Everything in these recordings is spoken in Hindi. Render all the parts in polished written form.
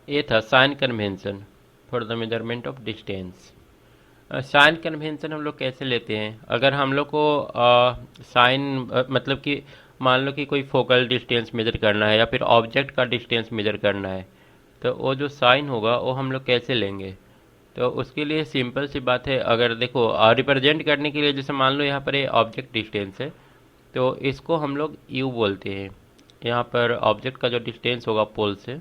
ये था sign convention for the measurement of distance. Sign convention हम लोग कैसे लेते हैं? अगर हम लोग को साइन मतलब कि मान लो कि कोई फोकल डिस्टेंस मेजर करना है या फिर ऑब्जेक्ट का डिस्टेंस मेजर करना है, तो वो जो साइन होगा वो हम लोग कैसे लेंगे? तो उसके लिए सिंपल सी बात है। अगर देखो रिप्रेजेंट करने के लिए, जैसे मान लो यहाँ पर ये ऑब्जेक्ट डिस्टेंस है, तो इसको हम लोग यू बोलते हैं। यहाँ पर ऑब्जेक्ट का जो डिस्टेंस होगा पोल से,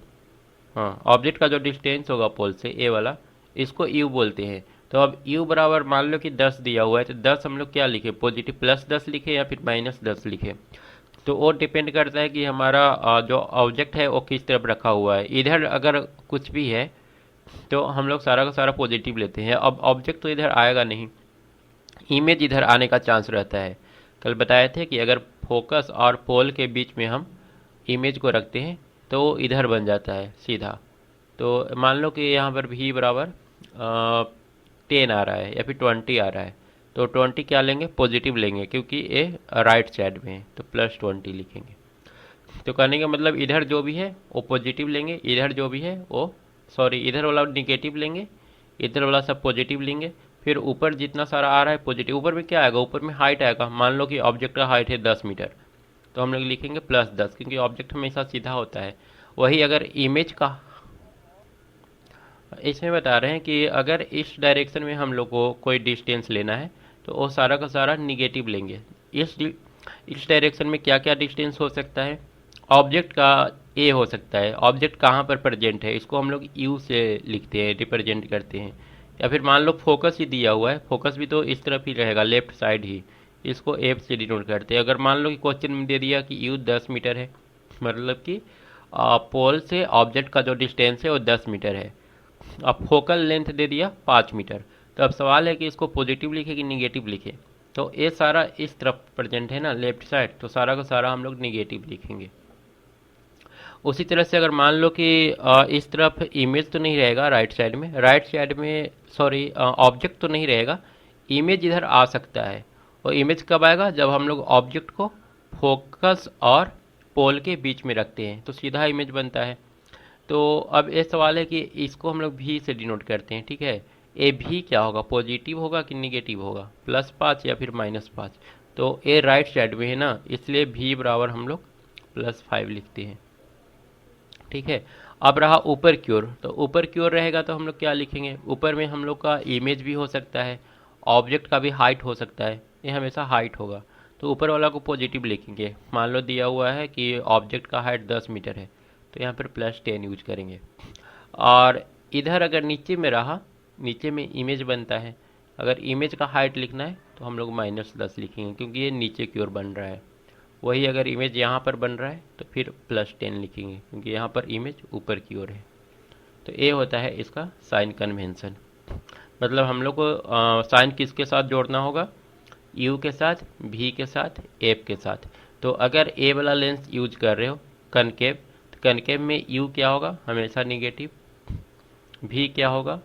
हाँ, ऑब्जेक्ट का जो डिस्टेंस होगा पोल से ए वाला, इसको यू बोलते हैं। तो अब यू बराबर मान लो कि 10 दिया हुआ है, तो 10 हम लोग क्या लिखे? पॉजिटिव +10 लिखे या फिर -10 लिखे? तो वो डिपेंड करता है कि हमारा जो ऑब्जेक्ट है वो किस तरफ रखा हुआ है। इधर अगर कुछ भी है तो हम लोग सारा का सारा पॉजिटिव लेते हैं। अब ऑब्जेक्ट तो इधर आएगा नहीं, इमेज इधर आने का चांस रहता है। कल बताए थे कि अगर फोकस और पोल के बीच में हम इमेज को रखते हैं तो वो इधर बन जाता है सीधा। तो मान लो कि यहाँ पर भी बराबर 10 आ रहा है या फिर 20 आ रहा है, तो 20 क्या लेंगे? पॉजिटिव लेंगे, क्योंकि ये राइट साइड में है, तो +20 लिखेंगे। तो कहने का मतलब इधर जो भी है वो पॉजिटिव लेंगे, इधर जो भी है वो, सॉरी, इधर वाला निगेटिव लेंगे, इधर वाला सब पॉजिटिव लेंगे। फिर ऊपर जितना सारा आ रहा है पॉजिटिव, ऊपर में क्या आएगा? ऊपर में हाइट आएगा। मान लो कि ऑब्जेक्ट का हाइट है 10 मीटर, तो हम लोग लिखेंगे +10, क्योंकि ऑब्जेक्ट हमेशा सीधा होता है। वही अगर इमेज का, इसमें बता रहे हैं कि अगर इस डायरेक्शन में हम लोग को कोई डिस्टेंस लेना है तो वो सारा का सारा निगेटिव लेंगे। इस डायरेक्शन में क्या क्या डिस्टेंस हो सकता है? ऑब्जेक्ट का ए हो सकता है। ऑब्जेक्ट कहाँ पर प्रेजेंट है, इसको हम लोग यू से लिखते हैं, रिप्रेजेंट करते हैं। या फिर मान लो फोकस ही दिया हुआ है, फोकस भी तो इस तरफ ही रहेगा, लेफ्ट साइड ही, इसको एफ से डिनोट करते हैं। अगर मान लो कि क्वेश्चन में दे दिया कि यू 10 मीटर है, मतलब कि पोल से ऑब्जेक्ट का जो डिस्टेंस है वो 10 मीटर है। अब फोकल लेंथ दे दिया 5 मीटर, तो अब सवाल है कि इसको पॉजिटिव लिखे कि निगेटिव लिखे? तो ये सारा इस तरफ प्रेजेंट है ना, लेफ्ट साइड, तो सारा का सारा हम लोग निगेटिव लिखेंगे। उसी तरह से अगर मान लो कि इस तरफ इमेज तो नहीं रहेगा, राइट साइड में सॉरी ऑब्जेक्ट तो नहीं रहेगा, इमेज इधर आ सकता है। और इमेज कब आएगा? जब हम लोग ऑब्जेक्ट को फोकस और पोल के बीच में रखते हैं, तो सीधा इमेज बनता है। तो अब ये सवाल है कि इसको हम लोग भी से डिनोट करते हैं, ठीक है। ए भी क्या होगा? पॉजिटिव होगा कि निगेटिव होगा? +5 या फिर -5? तो ए राइट साइड में है ना, इसलिए भी बराबर हम लोग +5 लिखते हैं, ठीक है। अब रहा ऊपर की ओर, तो ऊपर की ओर रहेगा तो हम लोग क्या लिखेंगे? ऊपर में हम लोग का इमेज भी हो सकता है, ऑब्जेक्ट का भी हाइट हो सकता है, ये हमेशा हाइट होगा। तो ऊपर वाला को पॉजिटिव लिखेंगे। मान लो दिया हुआ है कि ऑब्जेक्ट का हाइट 10 मीटर है, तो यहाँ पर +10 यूज करेंगे। और इधर अगर नीचे में रहा, नीचे में इमेज बनता है, अगर इमेज का हाइट लिखना है तो हम लोग -10 लिखेंगे, क्योंकि ये नीचे की ओर बन रहा है। वही अगर इमेज यहाँ पर बन रहा है तो फिर +10 लिखेंगे, क्योंकि यहाँ पर इमेज ऊपर की ओर है। तो ये होता है इसका साइन कन्वेंशन। मतलब हम लोग को साइन किसके साथ जोड़ना होगा? यू के साथ, भी के साथ, एफ के साथ। तो अगर ए वाला लेंस यूज कर रहे हो कनकेव, तो कनकेव में यू क्या होगा? हमेशा निगेटिव। भी क्या होगा?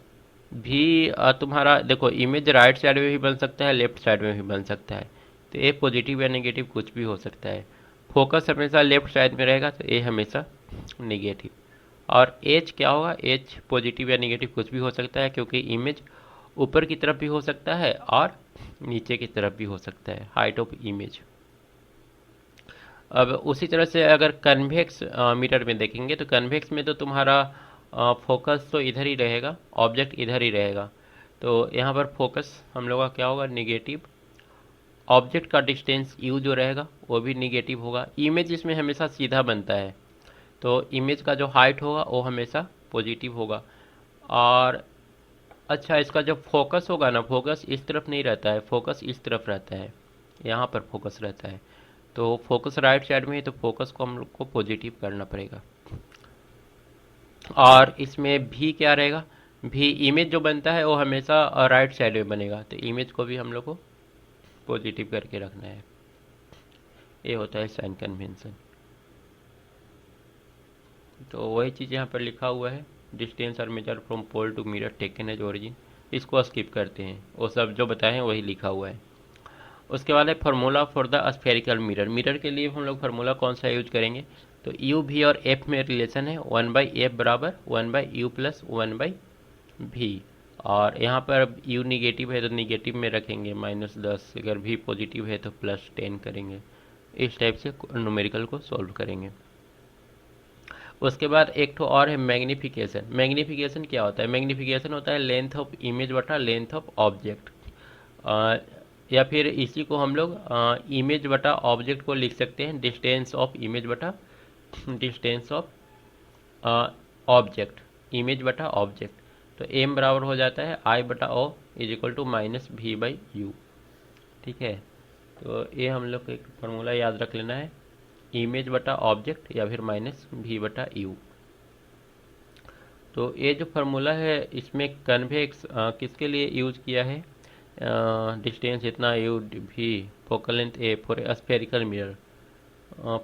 भी तुम्हारा देखो, इमेज राइट साइड में भी बन सकता है, लेफ्ट साइड में भी बन सकता है, तो ए पॉजिटिव या नेगेटिव कुछ भी हो सकता है। फोकस हमेशा लेफ्ट साइड में रहेगा, तो ए हमेशा नेगेटिव। और एच क्या होगा? एच पॉजिटिव या नेगेटिव कुछ भी हो सकता है, क्योंकि इमेज ऊपर की तरफ भी हो सकता है और नीचे की तरफ भी हो सकता है, हाइट ऑफ इमेज। अब उसी तरह से अगर कन्वेक्स मीटर में देखेंगे, तो कन्वेक्स में तो तुम्हारा फोकस तो इधर ही रहेगा, ऑब्जेक्ट इधर ही रहेगा। तो यहाँ पर फोकस हम लोग का क्या होगा? निगेटिव। ऑब्जेक्ट का डिस्टेंस यू जो रहेगा वो भी निगेटिव होगा। इमेज इसमें हमेशा सीधा बनता है, तो इमेज का जो हाइट होगा वो हमेशा पॉजिटिव होगा। और अच्छा, इसका जो फोकस होगा ना, फोकस इस तरफ नहीं रहता है, फोकस इस तरफ रहता है, यहाँ पर फोकस रहता है। तो फोकस राइट साइड में है, तो फोकस को हम लोग को पॉजिटिव करना पड़ेगा। और इसमें भी क्या रहेगा? भी इमेज जो बनता है वो हमेशा राइट साइड में बनेगा, तो इमेज को भी हम लोग को पॉजिटिव करके रखना है। ये होता है साइन कन्वेंशन। तो वही चीज़ यहाँ पर लिखा हुआ है, distance are measure from pole to mirror taken as origin. इसको स्किप करते हैं, वो सब जो बताए हैं वही लिखा हुआ है। उसके बाद है formula for the spherical mirror. Mirror के लिए हम लोग फार्मूला कौन सा यूज करेंगे? तो यू भी और एफ में रिलेशन है 1/f बराबर 1/u प्लस 1/v। और यहाँ पर अब u निगेटिव है तो निगेटिव में रखेंगे -10, अगर v पॉजिटिव है तो +10 करेंगे। इस टाइप से न्यूमेरिकल को सॉल्व करेंगे। उसके बाद एक तो और है मैग्नीफिकेशन। मैग्नीफिकेशन क्या होता है? मैग्नीफिकेशन होता है लेंथ ऑफ इमेज बटा लेंथ ऑफ ऑब्जेक्ट, या फिर इसी को हम लोग इमेज बटा ऑब्जेक्ट को लिख सकते हैं डिस्टेंस ऑफ इमेज बटा डिस्टेंस ऑफ ऑब्जेक्ट, इमेज बटा ऑब्जेक्ट। तो एम बराबर हो जाता है आई बटा ओ इज इक्वल टू -v/u। ठीक है, तो ये हम लोग को एक फार्मूला याद रख लेना है, इमेज बटा ऑब्जेक्ट या फिर -v/u। तो ये जो फार्मूला है इसमें कन्वेक्स किसके लिए यूज किया है? डिस्टेंस इतना यू भी, focal length a for a spherical mirror,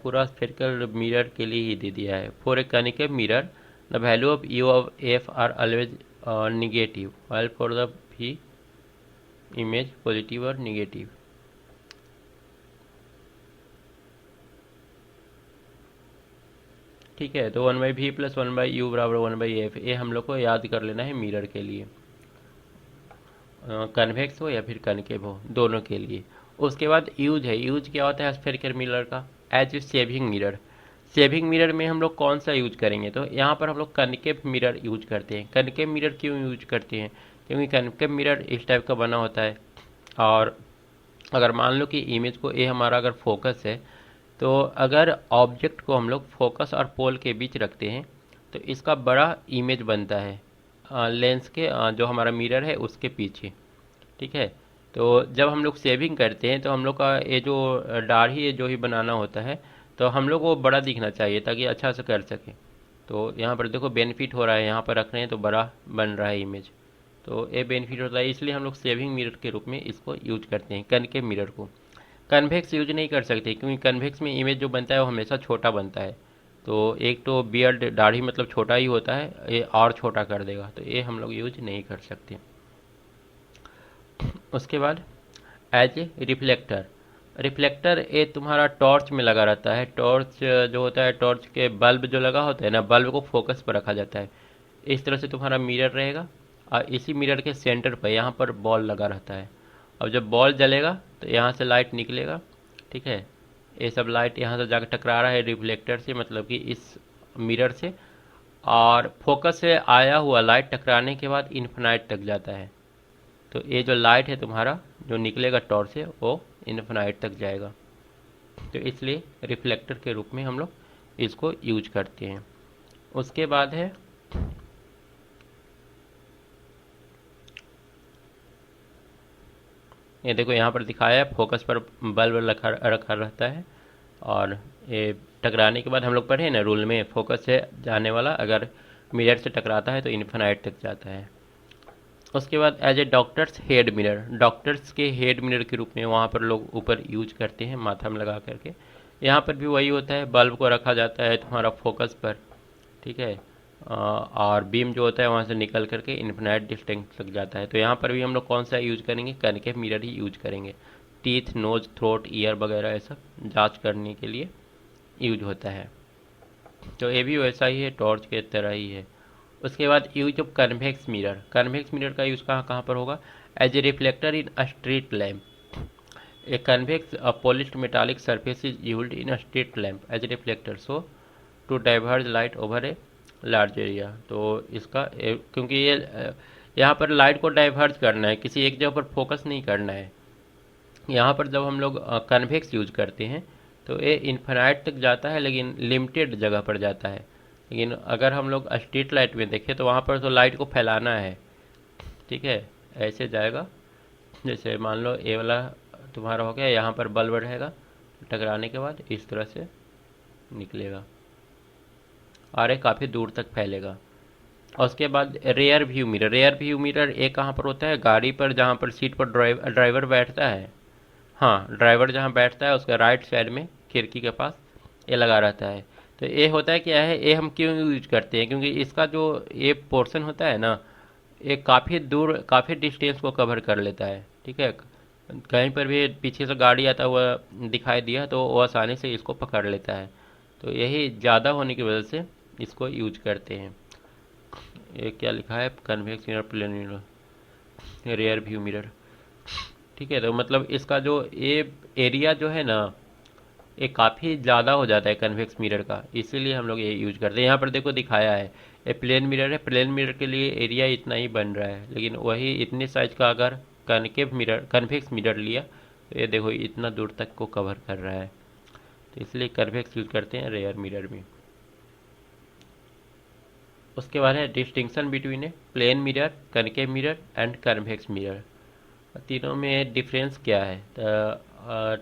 पूरा स्फेरिकल मिरर के लिए ही दे दिया है। For a concave mirror the value of u of f are always negative while for the भी इमेज पॉजिटिव और निगेटिव। ठीक है, तो 1/v प्लस 1/u बराबर 1/f, ये हम लोग को याद कर लेना है मिरर के लिए, कन्वेक्स हो या फिर कनकेव हो, दोनों के लिए। उसके बाद यूज है, यूज क्या होता है स्फेरिकल मिरर का? As a shaving mirror. Shaving mirror में हम लोग कौन सा यूज करेंगे? तो यहाँ पर हम लोग कनकेव मिरर यूज करते हैं। कनकेव मिरर क्यों यूज करते हैं? क्योंकि कनकेव मिरर इस टाइप का बना होता है, और अगर मान लो कि इमेज को ये हमारा अगर फोकस है, तो अगर ऑब्जेक्ट को हम लोग फोकस और पोल के बीच रखते हैं तो इसका बड़ा इमेज बनता है लेंस के जो हमारा मिरर है उसके पीछे। ठीक है, तो जब हम लोग सेविंग करते हैं तो हम लोग का ये जो दाढ़ी है जो ही बनाना होता है, तो हम लोग को बड़ा दिखना चाहिए ताकि अच्छा से कर सकें। तो यहाँ पर देखो बेनिफिट हो रहा है, यहाँ पर रख रहे हैं तो बड़ा बन रहा है इमेज, तो ये बेनिफिट होता है, इसलिए हम लोग सेविंग मिरर के रूप में इसको यूज करते हैं कनकेव मिरर को। कन्वेक्स यूज नहीं कर सकते क्योंकि कन्वेक्स में इमेज जो बनता है वो हमेशा छोटा बनता है। तो एक तो बियर्ड दाढ़ी मतलब छोटा ही होता है, ये और छोटा कर देगा, तो ये हम लोग यूज नहीं कर सकते। उसके बाद एज ए रिफ्लेक्टर। रिफ्लेक्टर ये तुम्हारा टॉर्च में लगा रहता है। टॉर्च जो होता है, टॉर्च के बल्ब जो लगा होता है ना, बल्ब को फोकस पर रखा जाता है। इस तरह से तुम्हारा मिरर रहेगा और इसी मिरर के सेंटर पर यहाँ पर बॉल लगा रहता है। अब जब बॉल जलेगा तो यहाँ से लाइट निकलेगा। ठीक है, ये सब लाइट यहाँ से जाकर टकरा रहा है रिफ्लेक्टर से, मतलब कि इस मिरर से, और फोकस से आया हुआ लाइट टकराने के बाद इन्फिनाइट तक जाता है। तो ये जो लाइट है तुम्हारा जो निकलेगा टॉर्च से वो इन्फिनाइट तक जाएगा, तो इसलिए रिफ्लेक्टर के रूप में हम लोग इसको यूज करते हैं। उसके बाद है ये देखो यहाँ पर दिखाया है, फोकस पर बल्ब रखा रहता है, और ये टकराने के बाद हम लोग पढ़े ना रूल में, फोकस से जाने वाला अगर मिरर से टकराता है तो इन्फिनाइट तक जाता है। उसके बाद as a doctor's head mirror, doctor's के हेड मिरर के रूप में वहाँ पर लोग ऊपर यूज करते हैं माथा में लगा करके। यहाँ पर भी वही होता है, बल्ब को रखा जाता है तुम्हारा फोकस पर। ठीक है, और बीम जो होता है वहाँ से निकल करके इन्फिनाइट डिस्टेंस तक जाता है। तो यहाँ पर भी हम लोग कौन सा यूज करेंगे? कनकेव मिरर ही यूज करेंगे। टीथ, नोज, थ्रोट, ईयर वगैरह ये सब जांच करने के लिए यूज होता है। तो ये भी वैसा ही है, टॉर्च के तरह ही है। उसके बाद use of convex mirror. Convex mirror का यूज कहाँ कहाँ पर होगा? As a reflector in a street lamp. A convex polished metallic surface is used in a street lamp as a reflector so to diverge light over a large area. तो इसका क्योंकि ये यहाँ पर लाइट को डाइवर्ज करना है, किसी एक जगह पर फोकस नहीं करना है। यहाँ पर जब हम लोग कन्वेक्स यूज करते हैं तो ये इन्फिनाइट तक जाता है, लेकिन लिमिटेड जगह पर जाता है। लेकिन अगर हम लोग स्ट्रीट लाइट में देखें तो वहाँ पर तो लाइट को फैलाना है। ठीक है, ऐसे जाएगा, जैसे मान लो ये वाला तुम्हारा हो गया, यहाँ पर बल्ब रहेगा, टकराने के बाद इस तरह से निकलेगा और ये काफ़ी दूर तक फैलेगा। और उसके बाद rare view mirror. Rear view mirror एक कहाँ पर होता है? गाड़ी पर, जहाँ पर सीट पर ड्राइवर बैठता है। हाँ, ड्राइवर जहाँ बैठता है उसका राइट साइड में खिड़की के पास ये लगा रहता है। तो ये होता है क्या है, ये हम क्यों यूज करते हैं? क्योंकि इसका जो ये पोर्शन होता है ना, ये काफ़ी दूर, काफ़ी डिस्टेंस को कवर कर लेता है। ठीक है, कहीं पर भी पीछे से गाड़ी आता हुआ दिखाई दिया तो वो आसानी से इसको पकड़ लेता है। तो यही ज़्यादा होने की वजह से इसको यूज करते हैं। ये क्या लिखा है, convex mirror, plane mirror, rear view mirror. ठीक है, तो मतलब इसका जो ये एरिया जो है ना, ये काफ़ी ज़्यादा हो जाता है कन्वेक्स मिरर का, इसीलिए हम लोग ये यूज करते हैं। यहाँ पर देखो दिखाया है, ये प्लेन मिरर है, प्लेन मिरर के लिए एरिया इतना ही बन रहा है, लेकिन वही इतने साइज का अगर कनकेव मिरर, कन्वेक्स मिरर लिया तो ये देखो इतना दूर तक को कवर कर रहा है। तो इसलिए कन्वेक्स यूज करते हैं रेयर मिरर में। उसके बाद है distinction between a plane mirror, concave mirror and convex mirror. तीनों में डिफरेंस क्या है?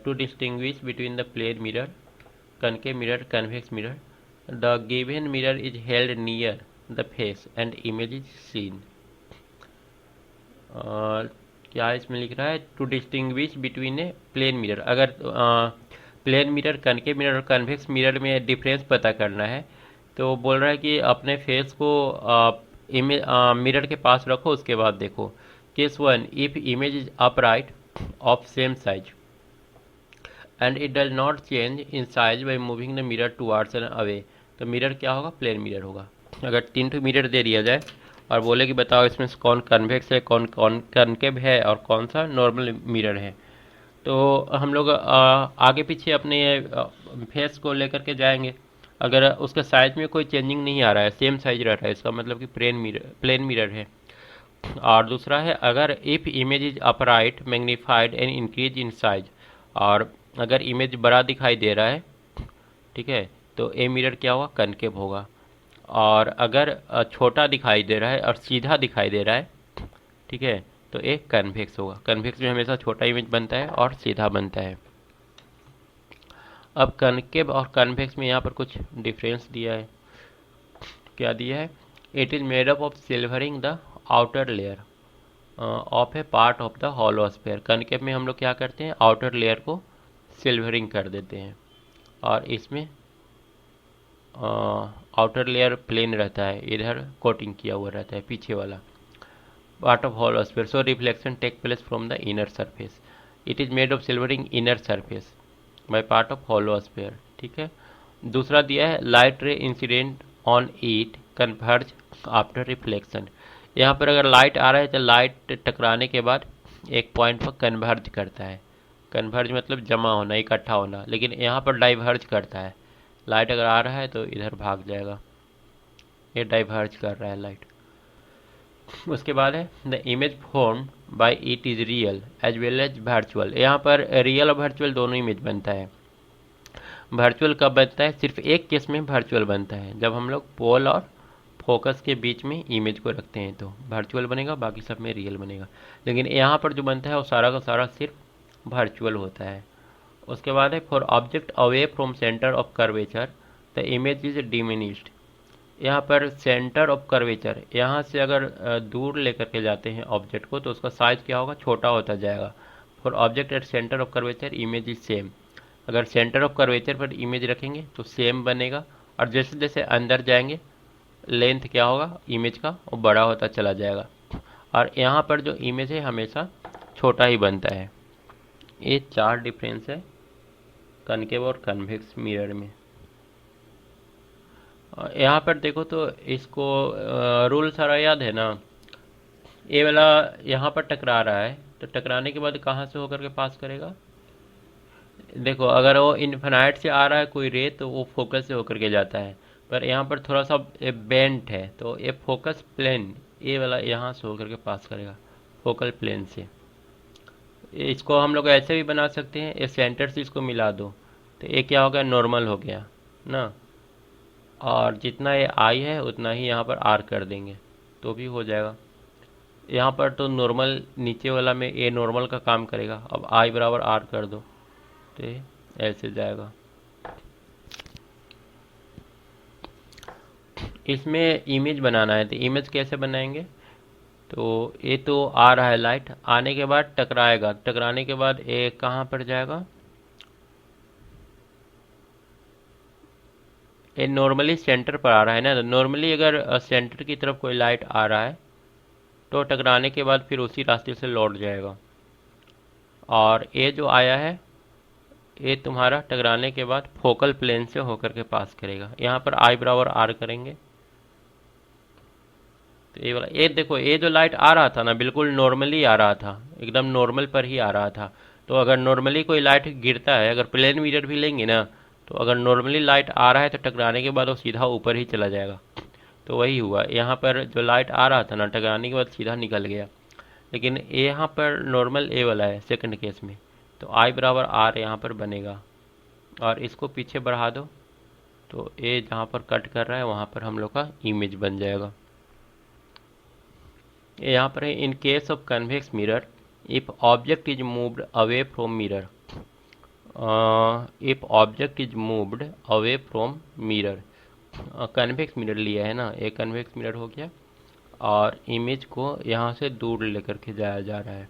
To distinguish between the plane mirror, concave mirror, convex mirror, the given mirror is held near the face and image is seen। क्या इसमें लिख रहा है, to distinguish between a plane mirror. अगर प्लेन मिरर, कनकेव मिरर और कन्वेक्स मिरर में डिफरेंस पता करना है तो बोल रहा है कि अपने फेस को मिरर के पास रखो, उसके बाद देखो। Case one, if image is upright of same size and it does not change in size by moving the mirror towards and away, तो मिरर क्या होगा, प्लेन मिरर होगा। अगर 3 मिरर दे दिया जाए और बोले कि बताओ इसमें से कौन कन्वेक्स है, कौन कौन कनकेव है और कौन सा नॉर्मल मिरर है, तो हम लोग आगे पीछे अपने फेस को लेकर के जाएंगे। अगर उसके साइज में कोई चेंजिंग नहीं आ रहा है, सेम साइज रह रहा है, इसका मतलब कि प्लेन मिरर है। और दूसरा है, अगर if image is upright, magnified and increase in size, और अगर इमेज बड़ा दिखाई दे रहा है, ठीक है, तो ए मिरर क्या होगा, कनकेव होगा। और अगर छोटा दिखाई दे रहा है और सीधा दिखाई दे रहा है, ठीक है, तो ए कन्वेक्स होगा। कन्वेक्स में हमेशा छोटा इमेज बनता है और सीधा बनता है। अब कनकेव और कन्वेक्स में यहाँ पर कुछ डिफरेंस दिया है। क्या दिया है, it is made up of silvering the outer layer of A part of the hollow sphere. Concave में हम लोग क्या करते हैं, आउटर लेयर को सिल्वरिंग कर देते हैं, और इसमें आउटर लेयर प्लेन रहता है, इधर कोटिंग किया हुआ रहता है पीछे वाला part of hollow sphere, so reflection take place from the inner surface. It is made of silvering inner surface by part of hollow sphere. ठीक है, दूसरा दिया है, light ray incident on it converge after reflection. यहाँ पर अगर लाइट आ रहा है तो लाइट टकराने के बाद एक पॉइंट पर कन्वर्ज करता है। कन्वर्ज मतलब जमा होना, इकट्ठा होना, लेकिन यहाँ पर डाइवर्ज करता है। लाइट अगर आ रहा है तो इधर भाग जाएगा, ये डाइवर्ज कर रहा है लाइट। उसके बाद है, the image form by it is real as well as virtual. यहाँ पर रियल और वर्चुअल दोनों इमेज बनता है। वर्चुअल कब बनता है, सिर्फ एक केस में वर्चुअल बनता है, जब हम लोग पोल और फोकस के बीच में इमेज को रखते हैं तो वर्चुअल बनेगा, बाकी सब में रियल बनेगा। लेकिन यहाँ पर जो बनता है वो सारा का सारा सिर्फ वर्चुअल होता है। उसके बाद है, for object away from centre of curvature the image is diminished. यहाँ पर सेंटर ऑफ कर्वेचर, यहाँ से अगर दूर लेकर के जाते हैं ऑब्जेक्ट को तो उसका साइज क्या होगा, छोटा होता जाएगा। For object at centre of curvature image is same. अगर सेंटर ऑफ कर्वेचर पर इमेज रखेंगे तो सेम बनेगा, और जैसे जैसे अंदर जाएंगे लेंथ क्या होगा इमेज का, वो बड़ा होता चला जाएगा। और यहाँ पर जो इमेज है हमेशा छोटा ही बनता है। ये 4 डिफरेंस है कनकेव और कन्वेक्स मिरर में। यहाँ पर देखो तो इसको रूल सारा याद है ना। ये वाला यहाँ पर टकरा रहा है तो टकराने के बाद कहाँ से होकर के पास करेगा, देखो अगर वो इन्फिनाइट से आ रहा है कोई रे तो वो फोकस से होकर के जाता है, पर यहाँ पर थोड़ा सा बेंट है तो ये फोकस प्लेन, ये वाला यहाँ से होकर के पास करेगा फोकल प्लेन से। इसको हम लोग ऐसे भी बना सकते हैं, ये सेंटर से इसको मिला दो तो ये क्या हो गया, नॉर्मल हो गया ना, और जितना ये आई है उतना ही यहाँ पर आर कर देंगे तो भी हो जाएगा। यहाँ पर तो नॉर्मल नीचे वाला में ए नॉर्मल का काम करेगा, अब आई बराबर आर कर दो तो ये ऐसे जाएगा। इसमें इमेज बनाना है तो इमेज कैसे बनाएंगे, तो ये तो आ रहा है लाइट, आने के बाद टकराएगा, टकराने के बाद ये कहाँ पर जाएगा, ये नॉर्मली सेंटर पर आ रहा है ना। तो नॉर्मली अगर सेंटर की तरफ कोई लाइट आ रहा है तो टकराने के बाद फिर उसी रास्ते से लौट जाएगा, और ये जो आया है ये तुम्हारा टकराने के बाद फोकल प्लेन से होकर के पास करेगा। यहाँ पर आई बराबर आर करेंगे तो ये वाला, ये देखो ये जो लाइट आ रहा था ना बिल्कुल नॉर्मली आ रहा था, एकदम नॉर्मल पर ही आ रहा था। तो अगर नॉर्मली कोई लाइट गिरता है, अगर प्लेन मिरर भी लेंगे ना, तो अगर नॉर्मली लाइट आ रहा है तो टकराने के बाद वो सीधा ऊपर ही चला जाएगा। तो वही हुआ यहाँ पर, जो लाइट आ रहा था ना टकराने के बाद सीधा निकल गया। लेकिन यहाँ पर नॉर्मल ए वाला है सेकंड केस में, तो आई बराबर आर यहाँ पर बनेगा। और इसको पीछे बढ़ा दो तो ए जहाँ पर कट कर रहा है वहाँ पर हम लोग का इमेज बन जाएगा। यहाँ पर है in case of convex mirror if object is moved away from mirror, if object is moved away from mirror, convex mirror लिया है ना, एक कन्वेक्स मिरर हो गया और इमेज को यहाँ से दूर लेकर के जाया जा रहा है।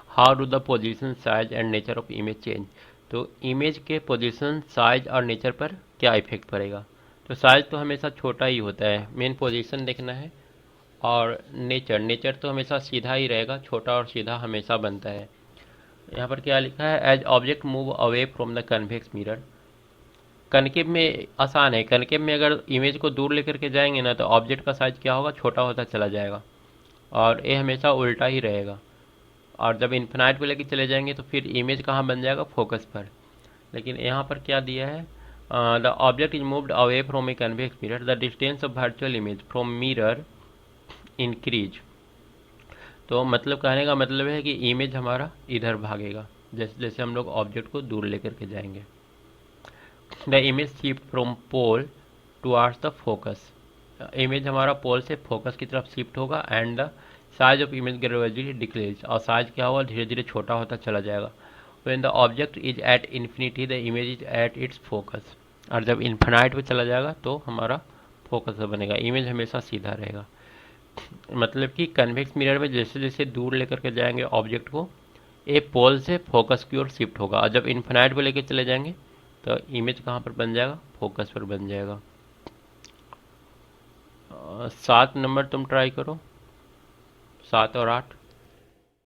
How do the position size and nature of image change, तो इमेज के पोजीशन साइज और नेचर पर क्या इफेक्ट पड़ेगा। तो साइज तो हमेशा छोटा ही होता है, मेन पोजीशन देखना है। और नेचर, नेचर तो हमेशा सीधा ही रहेगा, छोटा और सीधा हमेशा बनता है। यहाँ पर क्या लिखा है, as object move away from the convex mirror. Concave में आसान है, कनकेव में अगर इमेज को दूर लेकर के जाएंगे ना तो ऑब्जेक्ट का साइज क्या होगा, छोटा होता चला जाएगा और ये हमेशा उल्टा ही रहेगा। और जब इन्फिनाइट को लेकर चले जाएंगे तो फिर इमेज कहाँ बन जाएगा, फोकस पर। लेकिन यहाँ पर क्या दिया है, the object is moved away from a convex mirror, the distance of virtual image from mirror increase. तो मतलब कहने का मतलब है कि इमेज हमारा इधर भागेगा जैसे जैसे हम लोग ऑब्जेक्ट को दूर लेकर के जाएंगे। The image shift from pole towards the focus, image हमारा पोल से फोकस की तरफ शिफ्ट होगा। And the size of image gradually decrease, और साइज क्या होगा, धीरे धीरे छोटा होता चला जाएगा। When the object is at infinity the image is at its focus, और जब इन्फिनाइट पे चला जाएगा तो हमारा फोकस बनेगा, इमेज हमेशा सीधा रहेगा। मतलब कि कन्वेक्स मिरर में जैसे जैसे दूर लेकर के जाएंगे ऑब्जेक्ट को, ए पोल से फोकस की ओर शिफ्ट होगा, और जब इन्फिनाइट पे लेकर चले जाएंगे तो इमेज कहाँ पर बन जाएगा, फोकस पर बन जाएगा। 7 नंबर तुम ट्राई करो, 7 और 8।